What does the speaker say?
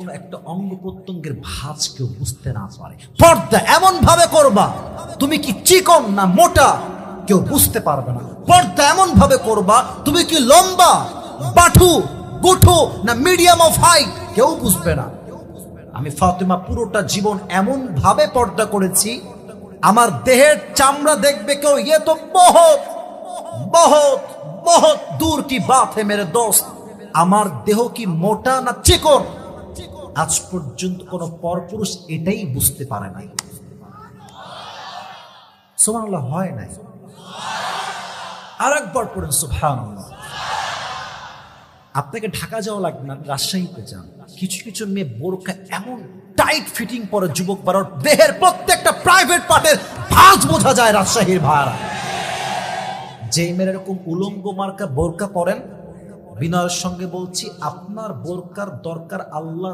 কোনো একটা অঙ্গ প্রত্যঙ্গের ভাঁজ কেউ বুঝতে না পারে। পর্দা এমন ভাবে করবা তুমি কি চিকন না মোটা কেউ বুঝতে পারবে না। পর্দা এমন ভাবে করবা তুমি কি লম্বা বাঠু গুঠু না মিডিয়াম অফ হাইট কেউ বুঝবে না। আমি ফাতেমা পুরোটা জীবন এমন ভাবে পর্দা করেছি, আমার দেহের চামড়া দেখবে কেউ ये तो बहुत बहुत बहुत दूर की बात है मेरे दोस्त। আমার দেহ কি মোটা না চিকন আজ পর্যন্ত কোন পরপুরুষ এটাই বুঝতে পারে নাই। সুবহানাল্লাহ হয় নাই? আরেকবার পড়েন সুবহানাল্লাহ। আপনাকে ঢাকা যাওয়া লাগবে না, রাজশাহীতে যান। কিছু কিছু মেয়ে বোরকা এমন টাইট ফিটিং পরে যুবক পাড়ার দেহের প্রত্যেকটা প্রাইভেট পার্টের ভাঁজ বোঝা যায়। রাজশাহীর ভাড়া যে মেয়ের এরকম উলঙ্গ মার্কা বোরকা পরেন, বিনয়ের সঙ্গে বলছি আপনার বোরকার দরকার আল্লাহর